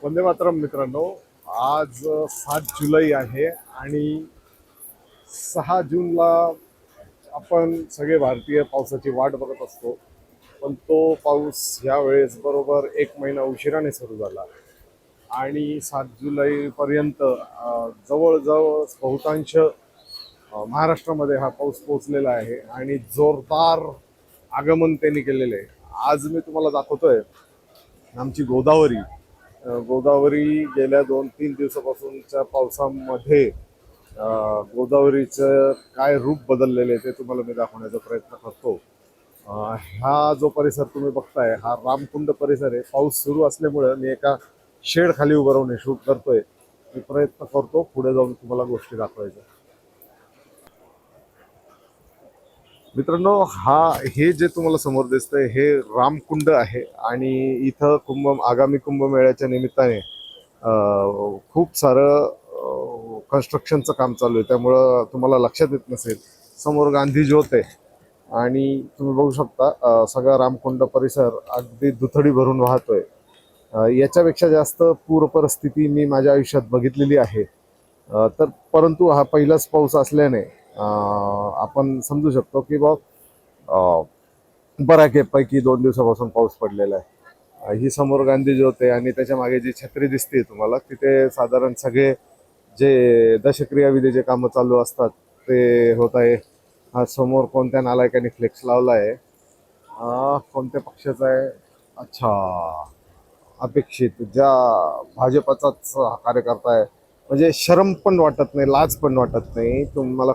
वंदे मातरम मित्रांनो. आज 7 जुलै आहे आणि 6 जूनला आपण सगळे भारतीय पावसाची वाट बघत असतो. पण तो पाऊस यावेळेस बरोबर 1 महिना उशिराने सुरू झाला आणि 7 जुलैपर्यंत जवळजवळ बहुतांश महाराष्ट्रामध्ये हा पाऊस पोहोचलेला आहे आणि जोरदार आगमन त्यांनी केलेले आहे. आज मी तुम्हाला दाखवतोय आमची गोदावरी. गोदावरी गेल्या 2-3 दिवसापासूनच्या पावसामध्ये गोदावरीचं काय रूप बदललेलं आहे ते तुम्हाला मी दाखवण्याचा प्रयत्न करतो. हा जो परिसर तुम्ही बघताय हा रामकुंड परिसर आहे. पाऊस सुरू असल्यामुळे मी एका शेड खाली उभं राहून शूट करतोय. मी प्रयत्न करतो पुढे जाऊन तुम्हाला गोष्टी दाखवायच्या. मित्रांनो, हे जे तुम्हाला समोर दिसतंय हे रामकुंड आहे आणि इथं आगामी कुंभमेळ्याच्या निमित्ताने खूप सारं कन्स्ट्रक्शनचं काम चालू आहे. त्यामुळं तुम्हाला लक्षात येत नसेल, समोर गांधी ज्योत आहे आणि तुम्ही बघू शकता सगळा रामकुंड परिसर अगदी दुथडी भरून वाहतोय. याच्यापेक्षा जास्त पूर परिस्थिती मी माझ्या आयुष्यात बघितलेली आहे. परंतु हा पहिलाच पाऊस असल्याने आपण समजू शकतो की बऱ्यापैकी 2 दिवसापासून पाऊस पडलेला आहे. ही समोर गांधी ज्योत आहे आणि त्याच्या मागे जी छत्री दिसते तुम्हाला तिथे साधारण सगळे जे दशक्रिया विधीचे कामं चालू असतात ते होत आहे. हा समोर कोणत्या नालायकाने फ्लेक्स लावला आहे, कोणत्या पक्षाचा आहे? अच्छा, अपेक्षित, ज्या भाजपचाच हा कार्यकर्ता आहे. म्हणजे शरम पण वाटत नाही, लाज पण वाटत नाही. तुम्हाला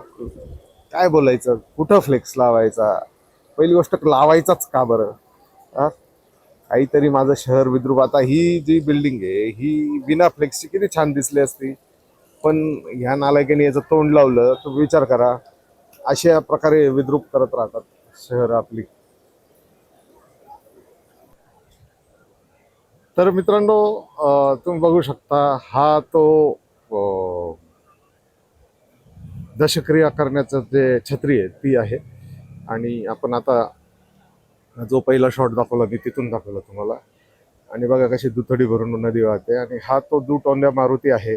काय बोलायचं, कुठं फ्लेक्स लावायचा? पहिली गोष्ट लावायचाच का बरं? काहीतरी माझं शहर विद्रूप. आता ही जी बिल्डिंग आहे ही बिना फ्लेक्सची किती छान दिसली असती, पण ह्या नालायकाने याचं तोंड लावलं तर विचार करा. अशा प्रकारे विद्रूप करत राहतात शहर आपली. तर मित्रांनो, तुम्ही बघू शकता हा तो दशक्रिया करण्याचं जे छत्री आहे ती आहे. आणि आपण आता जो पहिला शॉट दाखवला मी तिथून दाखवला तुम्हाला. आणि बघा कशी दुथडी भरून नदी वाहते. आणि हा तो दुटोंड्या मारुती आहे,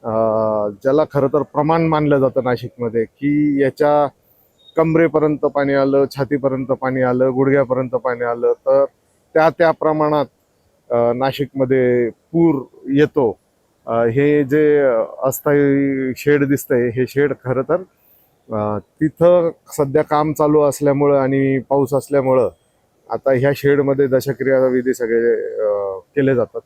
ज्याला खरं तर प्रमाण मानलं जातं नाशिकमध्ये की याच्या कमरेपर्यंत पाणी आलं, छातीपर्यंत पाणी आलं, गुडघ्यापर्यंत पाणी आलं तर त्या प्रमाणात नाशिकमध्ये पूर येतो. हे जे अस्थायी शेड दिसतंय हे शेड खरं तर तिथं सध्या काम चालू असल्यामुळं आणि पाऊस असल्यामुळं आता ह्या शेडमध्ये दशक्रिया विधी सगळे केले जातात.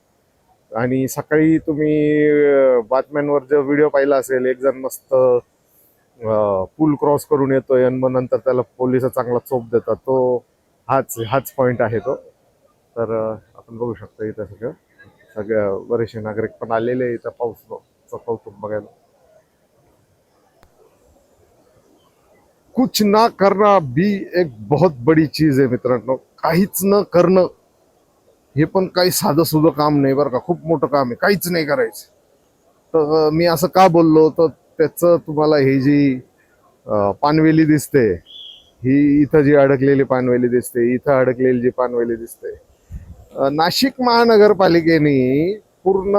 आणि सकाळी तुम्ही बातम्यांवर जो व्हिडिओ पाहिला असेल, एक जण मस्त पूल क्रॉस करून येतोय आणि मग नंतर त्याला पोलिस चांगला चोप देतात, तो हाच पॉइंट आहे तो. तर आपण बघू शकता इथं सगळ्या बरेचसे नागरिक पण आलेले इथं पाऊसचं कौतुक बघायला. कुछ ना करना भी एक बहुत बड़ी चीज आहे मित्रांनो. काहीच न करणं हे पण काही साधं सुधं काम नाही बरं का, खूप मोठं काम आहे. काहीच नाही करायचं. तर मी असं का बोललो तर त्याचं तुम्हाला ही जी पानवेली दिसते, ही इथं जी अडकलेली पानवेली दिसते, इथं अडकलेली जी पानवेली दिसते, नाशिक महानगरपालिकेने पूर्ण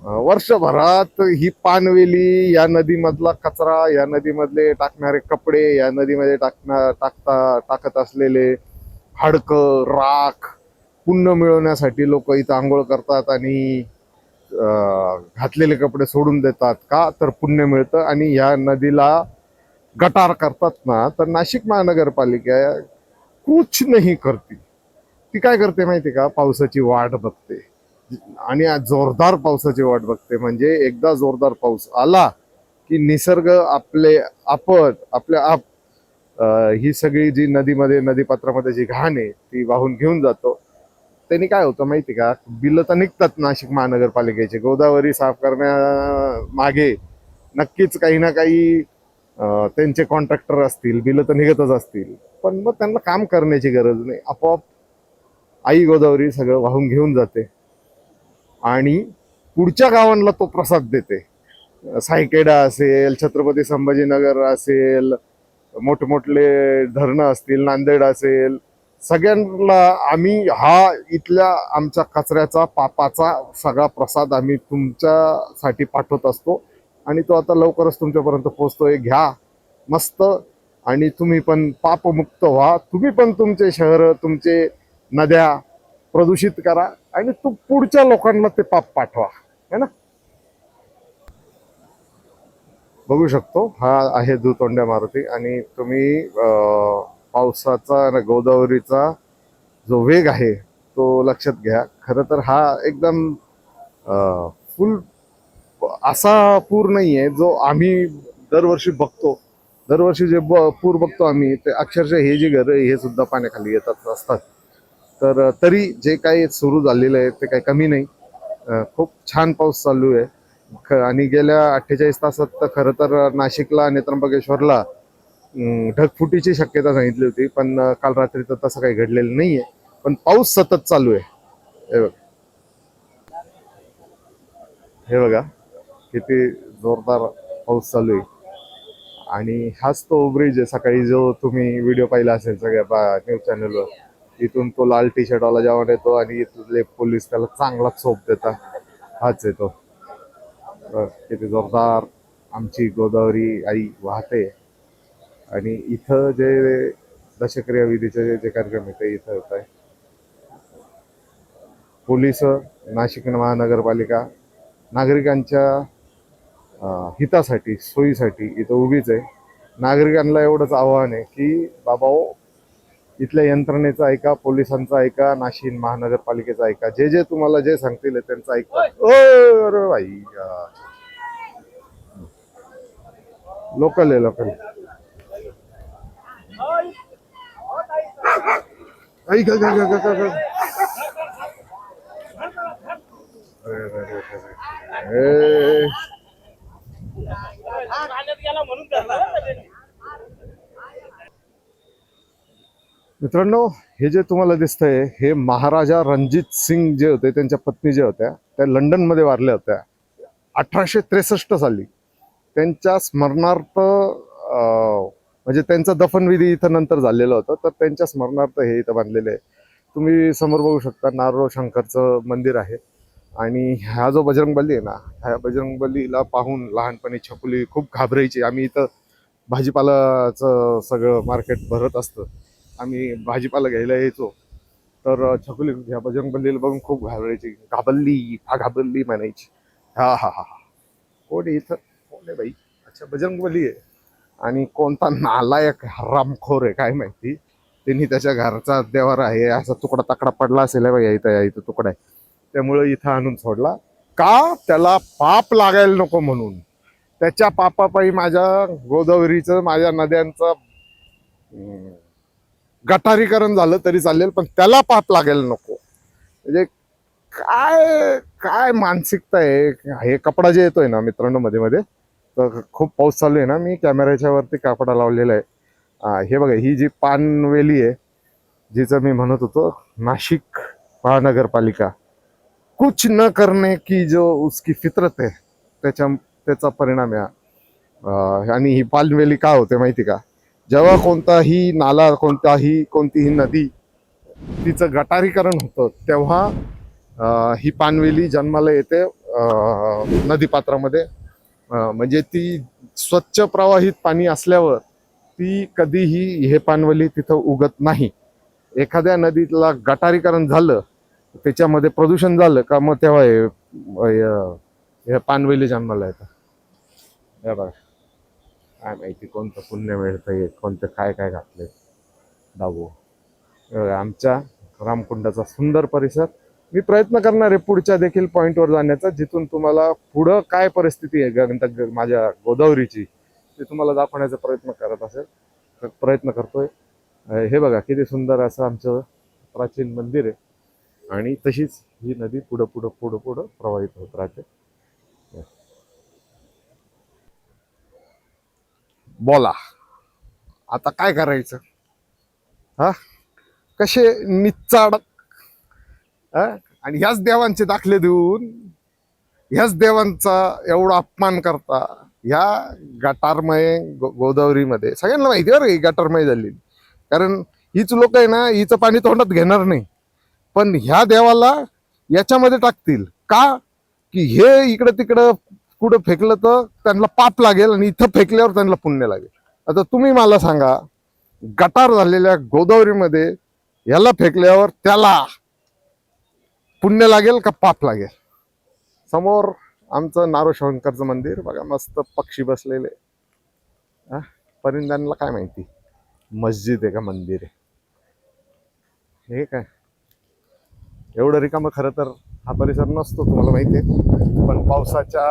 वर्षभरात ही पानवेली, या नदीमधला कचरा, या नदीमधले टाकणारे कपडे, या नदीमध्ये टाकत असलेले हाडकं, राख पुण्य मिळवण्यासाठी लोक इथं आंघोळ करतात आणि घातलेले कपडे सोडून देतात. का तर पुण्य मिळतं. आणि या नदीला गटार करतात ना, तर नाशिक महानगरपालिका कुछ नाही करते. ती काय करते माहिती का? पावसाची वाट बघते आणि आज जोरदार पावसाची वाट बघते. म्हणजे एकदा जोरदार पाऊस आला की निसर्ग आपल्या आप ही सगळी जी नदीमध्ये नदीपात्रामध्ये जी घाण आहे ती वाहून घेऊन जातो. त्यांनी काय होतं माहिती का? बिलं तर निघतात नाशिक महानगरपालिकेचे. गोदावरी साफ करण्यामागे नक्कीच काही ना काही त्यांचे कॉन्ट्रॅक्टर असतील, बिलं तर निघतच असतील. पण मग त्यांना काम करण्याची गरज नाही, आपोआप आई गोदावरी सगळं वाहून घेऊन जाते आणि पुढच्या गावांना तो प्रसाद देते. सायकेडा असेल, छत्रपती संभाजीनगर असेल, मोठमोठले धरणं असतील, नांदेड असेल, सगळ्यांना आम्ही हा इथल्या आमच्या कचऱ्याचा पापाचा सगळा प्रसाद आम्ही तुमच्यासाठी पाठवत असतो आणि तो आता लवकरच तुमच्यापर्यंत पोहोचतोय. घ्या मस्त आणि तुम्ही पण पापमुक्त व्हा. तुम्ही पण तुमचे शहर तुमचे नद्या प्रदूषित करा आणि तू पुढच्या लोकांना ते पाप पाठवा है ना. बघू शकतो हा आहे दुतोंड्या मारुती आणि तुम्ही पावसाचा आणि गोदावरीचा जो वेग आहे तो लक्षात घ्या. खरं तर हा एकदम फुल असा पूर नाहीये जो आम्ही दरवर्षी बघतो. दरवर्षी जे पूर बघतो आम्ही ते अक्षरशः हे जी घरं हे सुद्धा पाण्याखाली येतात असतात. तर तरी जे काही सुरू झालेलं आहे ते काही कमी नाही. खूप छान पाऊस चालू आहे आणि गेल्या 48 तासात तर खरं तर नाशिकला आणि त्र्यंबकेश्वरला ढगफुटीची शक्यता सांगितली होती, पण काल रात्री तर तसं काही घडलेलं नाहीये. पण पाऊस सतत चालू आहे. हे बघा, हे बघा किती जोरदार पाऊस चालू आहे. आणि हाच तो ब्रिज आहे सकाळी जो तुम्ही व्हिडिओ पाहिला असेल सगळ्या न्यूज चॅनलवर. इथून तो लाल टी शर्ट वाला जेवण येतो आणि इथले पोलीस त्याला चांगला चोप देतात. हाच येतो. किती जोरदार आमची गोदावरी आई वाहते. आणि इथं जे दशक्रिया विधीचे जे कार्यक्रम आहे ते इथं होत आहे. पोलीस, नाशिक महानगरपालिका नागरिकांच्या हितासाठी सोयीसाठी इथं उभीच आहे. नागरिकांना एवढंच आव्हान आहे की बाबाओ इथल्या यंत्रणेचं ऐका, पोलिसांचं ऐका, नाशिक महानगरपालिकेचं ऐका. जे जे तुम्हाला जे सांगतील त्यांचं ऐका. अरे भाई लोकल आहे लोकल. ऐक मित्रांनो, हे जे तुम्हाला दिसतंय हे महाराजा रणजित सिंग जे होते त्यांच्या पत्नी ज्या होत्या त्या लंडनमध्ये वारल्या होत्या 1863 साली. त्यांच्या स्मरणार्थ म्हणजे त्यांचा दफनविधी इथं नंतर झालेलं होतं, तर त्यांच्या स्मरणार्थ हे इथं बांधलेले आहे. तुम्ही समोर बघू शकता नारो शंकरचं मंदिर आहे. आणि हा जो बजरंगबली आहे ना, ह्या बजरंगबलीला पाहून लहानपणी छकुली खूप घाबरायची. आम्ही इथं भाजीपालाचं सगळं मार्केट भरत असतं, आम्ही भाजीपाला घ्यायला यायचो. तर छकुली ह्या बजरंगबलीला बघून खूप घाबरायची. घाबरली म्हणायची. हा हा हा हा कोण इथं कोण आहे बाई. अच्छा बजरंगबली आहे. आणि कोणता नालायक हरामखोर आहे काय माहिती, त्यांनी त्याच्या घरचा देवारा आहे असा तुकडा तकडा पडला असेल बघा इथं इथं तुकडा आहे, त्यामुळे इथं आणून सोडला. का त्याला पाप लागायला नको म्हणून. त्याच्या पापापायी माझ्या गोदावरीचं माझ्या नद्यांचं गटारीकरण झालं तरी चालेल, पण त्याला पाप लागायला नको. म्हणजे काय काय मानसिकता आहे. हे कपडा जे येतोय ना मित्रांनो मध्ये मध्ये, तर खूप पाऊस चालू आहे ना, मी कॅमेऱ्याच्या वरती कपडा लावलेला आहे. हे बघा ही जी पानवेली आहे जिचं मी म्हणत होतो नाशिक महानगरपालिका कुछ न करने की जो उसकी फितरत आहे त्याचा परिणाम आहे. आणि ही पानवेली का होते माहिती का, जेव्हा कोणताही नाला कोणतीही नदी तिचं गटारीकरण होतं तेव्हा ही पानवेली जन्माला येते नदीपात्रामध्ये. म्हणजे ती स्वच्छ प्रवाहित पाणी असल्यावर ती कधीही हे पानवेली तिथं उगत नाही. एखाद्या नदीला गटारीकरण झालं त्याच्यामध्ये प्रदूषण झालं का मग तेव्हा हे पानवेली जन्माला येतं. हे बघा काय माहिती कोणतं पुण्य मिळतंय, कोणतं काय काय घातलंय दाबो. आमच्या रामकुंडाचा सुंदर परिसर. मी प्रयत्न करणार आहे पुढच्या देखील पॉईंटवर जाण्याचा, जिथून तुम्हाला पुढं काय परिस्थिती आहे माझ्या गोदावरीची ते तुम्हाला दाखवण्याचा प्रयत्न करतोय. हे बघा किती सुंदर असं आमचं प्राचीन मंदिर आहे आणि तशीच ही नदी पुढं पुढं पुढं पुढं प्रवाहित होत राहते. बोला आता काय करायचं. हा कसे निच्चाड आणि ह्याच देवांचे दाखले देऊन ह्याच देवांचा एवढा अपमान करता. ह्या गटारमय गोदावरीमध्ये सगळ्यांना माहिती आहे ही गटारमय झालेली, कारण हीच लोक आहे ना, हिचं पाणी तोंडात घेणार नाही, पण ह्या देवाला याच्यामध्ये टाकतील का, की हे इकडं तिकडं कुठं फेकलं तर त्यांना पाप लागेल आणि इथं फेकल्यावर त्यांना पुण्य लागेल. आता तुम्ही मला सांगा, गटार झालेल्या गोदावरीमध्ये याला फेकल्यावर त्याला पुण्य लागेल का पाप लागेल? समोर आमचं नारोशंकरचं मंदिर बघा, मस्त पक्षी बसलेले. परिंद्यांना काय माहिती मस्जिद आहे का मंदिर आहे. हे काय एवढं रिकामं खरं तर हा परिसर नसतो, तुम्हाला माहिती आहे, पण पावसाच्या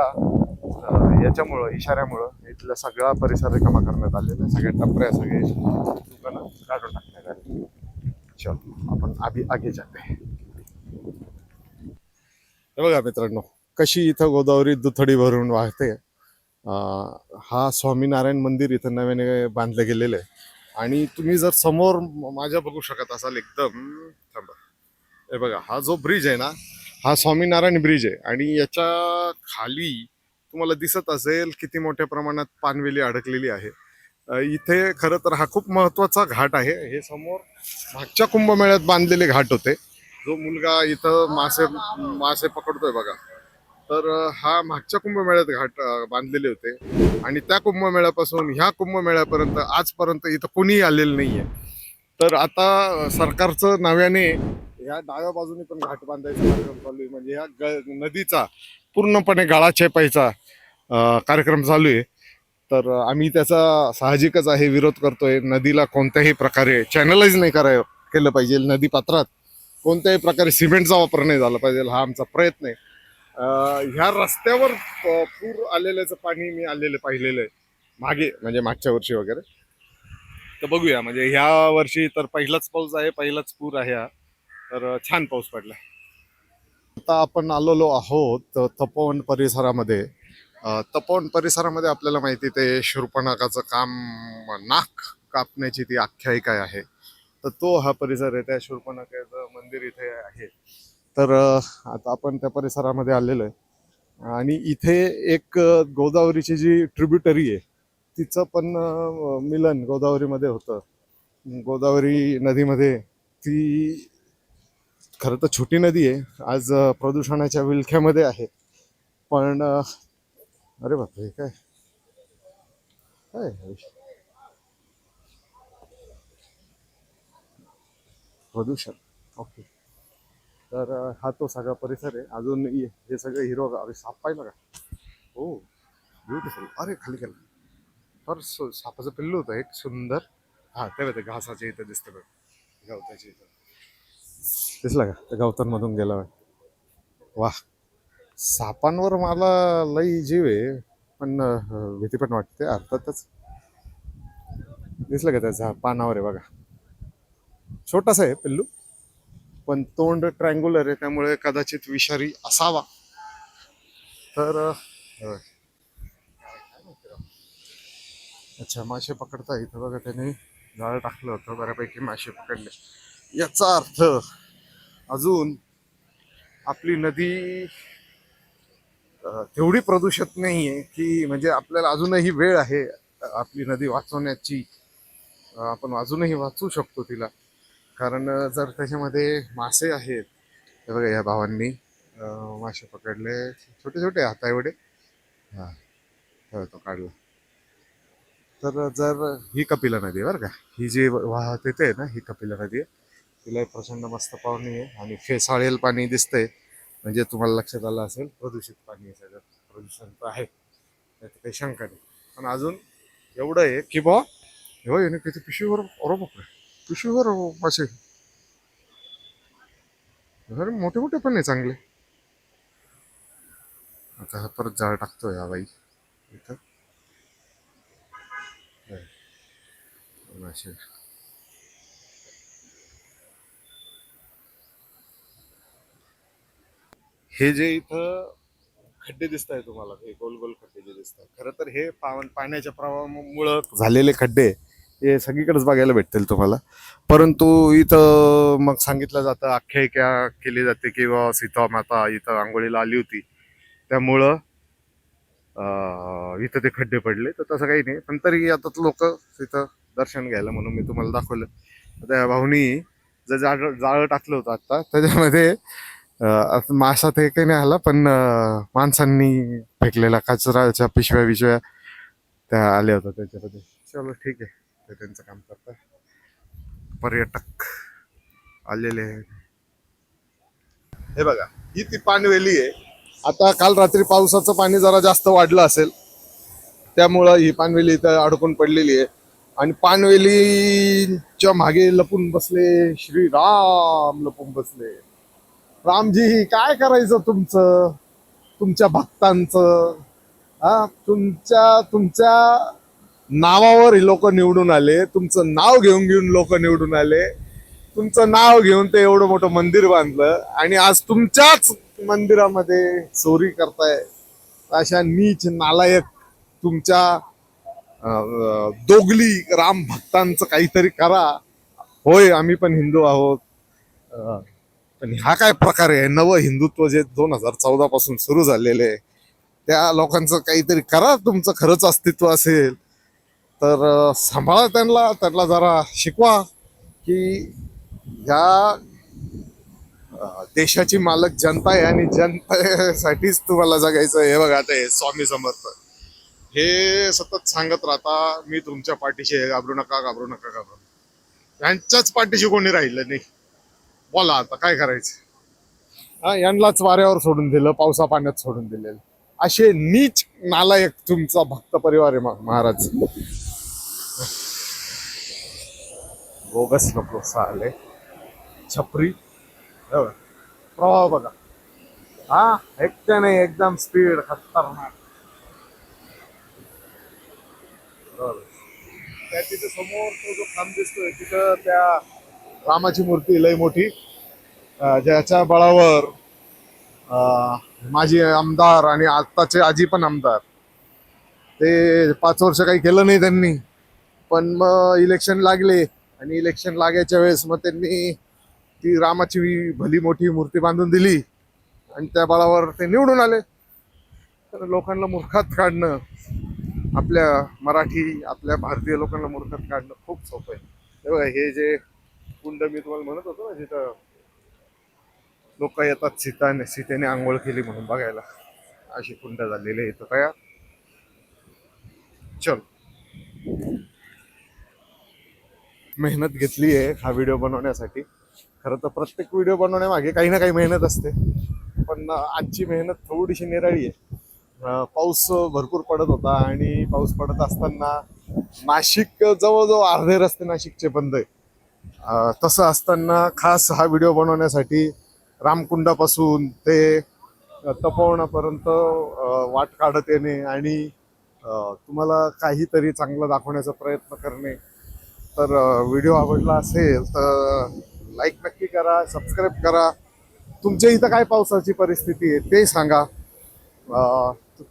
याच्यामुळं इशाऱ्यामुळं इथला सगळा परिसर रिकामा करण्यात आलेला आहे. सगळ्या टपऱ्या सगळे दुकानं काढून टाकण्यात आले. चल आपण आगे जाते. हे बघा मित्रांनो, कशी इथं गोदावरी दुथडी भरून वाहते. हा स्वामीनारायण मंदिर इथं नव्याने बांधलं गेलेलं आहे. आणि तुम्ही जर समोर माझ्या बघू शकत असाल एकदम, थांबा, हे बघा, हा जो ब्रिज आहे ना, हा स्वामीनारायण ब्रिज आहे. आणि याच्या खाली तुम्हाला दिसत असेल किती मोठ्या प्रमाणात पानवेली अडकलेली आहे. इथे खरं तर हा खूप महत्वाचा घाट आहे. हे समोर मागच्या कुंभमेळ्यात बांधलेले घाट होते. जो मुलगा इथं मासे पकडतोय बघा, तर हा मागच्या कुंभमेळ्यात घाट बांधलेले होते. आणि त्या कुंभमेळ्यापासून ह्या कुंभमेळ्यापर्यंत आजपर्यंत इथं कोणीही आलेलं नाहीये. तर आता सरकारचं नव्याने ह्या डाव्या बाजूने पण घाट बांधायचा कार्यक्रम चालू आहे. म्हणजे ह्या नदीचा पूर्णपणे गाळा चेपायचा कार्यक्रम चालू आहे. तर आम्ही त्याचा साहजिकच आहे विरोध करतोय. नदीला कोणत्याही प्रकारे चॅनलाइज नाही केलं पाहिजे. नदी पात्रात कोणत्याही प्रकारे सिमेंटचा वापर नाही झाला पाहिजे, हा आमचा प्रयत्न आहे. ह्या रस्त्यावर पूर आलेल्याचं पाणी मी आलेलं पाहिलेलं आहे मागे, म्हणजे मागच्या वर्षी वगैरे. तर बघूया, म्हणजे ह्या वर्षी तर पहिलाच पाऊस आहे, पहिलाच पूर आहे हा. तर छान पाऊस पडला. आता आपण आलेलो आहोत तपोवन परिसरामध्ये. तपोवन परिसरामध्ये आपल्याला माहिती ते शूर्पणखाचं काम, नाक कापण्याची ती आख्यायिका आहे. तर तो हा परिसर आहे. त्या शूर्पणखेचं मंदिर इथे आहे. तर आता आपण त्या परिसरामध्ये आलेलो आहे. आणि इथे एक गोदावरीची जी ट्रिब्युटरी आहे तिचं पण मिलन गोदावरीमध्ये होतं. गोदावरी नदीमध्ये, ती खरं तर छोटी नदी आहे, आज प्रदूषणाच्या विळख्यामध्ये आहे. पण अरे बापरे, काय काय प्रदूषण. ओके. तर हा तो सगळा परिसर आहे. अजून हे सगळं हिरो. अरे साप पाहिलं का? हो, ब्युटिफुल. अरे खाली गेला. फार सापाचं पिल्लू होतं एक सुंदर. हा, ते घासाच्या इथं दिसतं बघ, गवताच्या इथं दिसला का? त्या गवतांमधून गेला. वा, सापांवर मला लई जीव आहे, पण भीती पण वाटते अर्थातच. दिसलं का? त्याचा पानावर आहे बघा, छोटासा आहे पिल्लू, पण तोंड ट्रँग्युलर आहे, त्यामुळे कदाचित विषारी असावा. तर अच्छा, मासे पकडता इथं बघा, त्याने जाळं टाकलं होतं, बऱ्यापैकी मासे पकडले. याचा अर्थ अजून आपली नदी तेवढी प्रदूषित नाहीये, की म्हणजे आपल्याला अजूनही वेळ आहे आपली नदी वाचवण्याची. आपण अजूनही वाचवू शकतो तिला. कारण जर त्याच्यामध्ये मासे आहेत, हे बघा या भावांनी मासे पकडले, छोटे छोटे हाता एवढे. हा, तो काढला. तर जर ही कपिला नदी आहे बरं का, ही जी वाहत येते ना, ही कपिला नदी आहे. तिला प्रचंड मस्त पाणी आहे आणि फेसाळेल पाणी दिसतंय. म्हणजे तुम्हाला लक्षात आलं असेल, प्रदूषित पाणी आहे सगळं. प्रदूषण तर आहे, त्यात काही शंका नाही. पण अजून एवढं आहे की बा, हो येणे किती पिशवीवर, बरोबर पिशवीवर मासे. अरे मोठे मोठे पण आहे चांगले. आता हा परत जाळ टाकतोय हा बाई इथं. मासे हे जे इथं खड्डे दिसत आहे तुम्हाला, हे गोल गोल खड्डे जे दिसत आहेत, खरं तर हे पाण्याच्या प्रवाहामुळं झालेले खड्डे हे सगळीकडेच बघायला भेटतील तुम्हाला. परंतु इथं मग सांगितलं जातं, आख्यायिका केली जाते किंवा सीता माता इथं आंघोळीला आली होती, त्यामुळं इथं ते खड्डे पडले. तर तसं काही नाही, पण तरी आता लोक इथं दर्शन घ्यायला म्हणून मी तुम्हाला दाखवलं. आता या भाऊनी जे जाळं टाकलं होतं आता त्याच्यामध्ये आता मासा ते काही नाही आला, पण माणसांनी फेकलेला कचराच्या पिशव्या बिशव्या त्या आल्या होत्या त्याच्यामध्ये. चलो ठीक आहे, ते त्यांचं काम करतात. पर्यटक आलेले आहेत. हे बघा, ही ती पानवेली आहे. आता काल रात्री पावसाचं पाणी जरा जास्त वाढलं असेल, त्यामुळं ही पानवेली इथं अडकून पडलेली आहे. आणि पानवेलीच्या मागे लपून बसले श्रीराम, लपून बसले. रामजी, काय करायचं तुमचं, तुमच्या भक्तांचं? हा, तुमच्या तुमच्या नावावर लोक निवडून आले, तुमचं नाव घेऊन घेऊन लोक निवडून आले, तुमचं नाव घेऊन ते एवढं मोठं मंदिर बांधलं, आणि आज तुमच्याच मंदिरामध्ये चोरी करताय. अशा नीच नालायक तुमच्या दोगली राम भक्तांचं काहीतरी करा. होय, आम्ही पण हिंदू आहोत, पण हा काय प्रकार आहे? नव हिंदुत्व जे 2014 पासून सुरू झालेले आहे, त्या लोकांचं काहीतरी करा. तुमचं खरंच अस्तित्व असेल तर सांभाळा त्यांना, त्यांना जरा शिकवा की ह्या देशाची मालक जनता आहे आणि जनतेसाठीच तुम्हाला जगायचं. हे बघा, आता हे स्वामी समर्थ हे सतत सांगत राहता, मी तुमच्या पाठीशी आहे, घाबरू नका, घाबरू नका, घाबरू. यांच्याच पाठीशी कोणी राहिलं नाही. बोला आता काय करायचं? हा, यांनाच वाऱ्यावर सोडून दिलं, पावसा पाण्यात सोडून दिलेलं. असे नीच नालायक तुमचा भक्त परिवार आहे महाराज. बोगस नको साले, छपरी. प्रवाह बघा, हा एकट्या नाही, एकदम स्पीड खतरनाक. त्या तिथे समोर तो जो खांब दिसतोय, तिथं त्या रामाची मूर्ती लय मोठी, ज्याच्या बळावर माझी आमदार आणि आत्ताचे आजी पण आमदार, ते 5 वर्ष काही केलं नाही त्यांनी. पण मग इलेक्शन लागले, आणि इलेक्शन लागायच्या वेळेस मग त्यांनी ती रामाची भली मोठी मूर्ती बांधून दिली, आणि त्या बळावर ते निवडून आले. तर लोकांना मूर्खात काढणं, आपल्या मराठी, आपल्या भारतीय लोकांना मूर्खात काढणं खूप सोपं आहे. हे बघा, हे जे कुंड मी तुम्हाला म्हणत होतो ना, जिथं लोक येतात सीतेने आंघोळ केली म्हणून बघायला, अशी कुंड झालेली आहे इथं तयार. चल, मेहनत घेतली आहे हा व्हिडिओ बनवण्यासाठी. खरं तर प्रत्येक व्हिडिओ बनवण्यामागे काही ना काही मेहनत असते, पण आजची मेहनत थोडीशी निराळी आहे. पाऊस भरपूर पडत होता, आणि पाऊस पडत असताना नाशिक जवळजवळ अर्धे रस्ते नाशिकचे बंद आहे. तसं असताना खास हा व्हिडिओ बनवण्यासाठी रामकुंडापासून ते तपोवनापर्यंत वाट काढत येणे, आणि तुम्हाला काहीतरी चांगलं दाखवण्याचा प्रयत्न करणे. तर व्हिडिओ आवडला असेल तर लाईक नक्की करा, सबस्क्राईब करा. तुमच्या इथं काय पावसाची परिस्थिती आहे ते सांगा.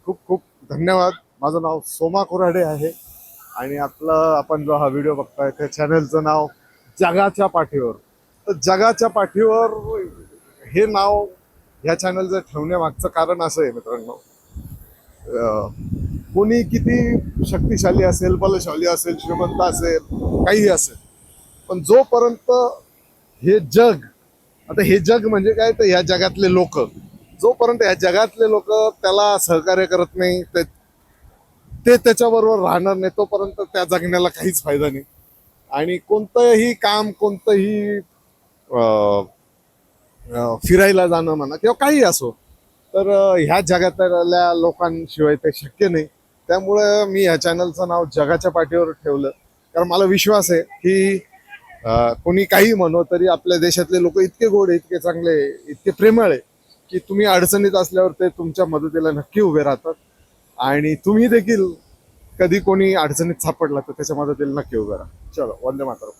खूप खूप धन्यवाद. माझं नाव सोमा कोराडे आहे, आणि आपण जो हा व्हिडिओ बघताय त्या चॅनलचं नाव जगाच्या पाठीवर. तर जगाच्या पाठीवर हे नाव ह्या चॅनलचं ठेवण्यामागचं कारण असं आहे मित्रांनो, कोणी किती शक्तिशाली असेल, बलशाली असेल, श्रीमंत असेल, काही असेल, पण जोपर्यंत हे जग, आता हे जग म्हणजे काय, तर ह्या जगातले लोक, जोपर्यंत ह्या जगातले लोक त्याला सहकार्य करत नाही, ते त्याच्याबरोबर राहणार नाही, तोपर्यंत त्या जगण्याला काहीच फायदा नाही. आणि कोणतंही काम, कोणतंही फिरायला जाणं म्हणा किंवा काही असो, तर ह्या जगातल्या लोकांशिवाय ते शक्य नाही. त्यामुळे मी ह्या चॅनलचं नाव जगाच्या पाठीवर ठेवलं, कारण मला विश्वास आहे की कोणी काही म्हणो तरी आपल्या देशातले लोक इतके गोड, इतके चांगले, इतके प्रेमळ आहे की तुम्ही अडचणीत असल्यावर ते तुमच्या मदतीला नक्की उभे राहतात. आणि तुम्ही देखील कधी कोणी अडचणीत सापडला तर त्याच्या मदतीला नक्की उभे राहा. चलो, वंदे मातरम.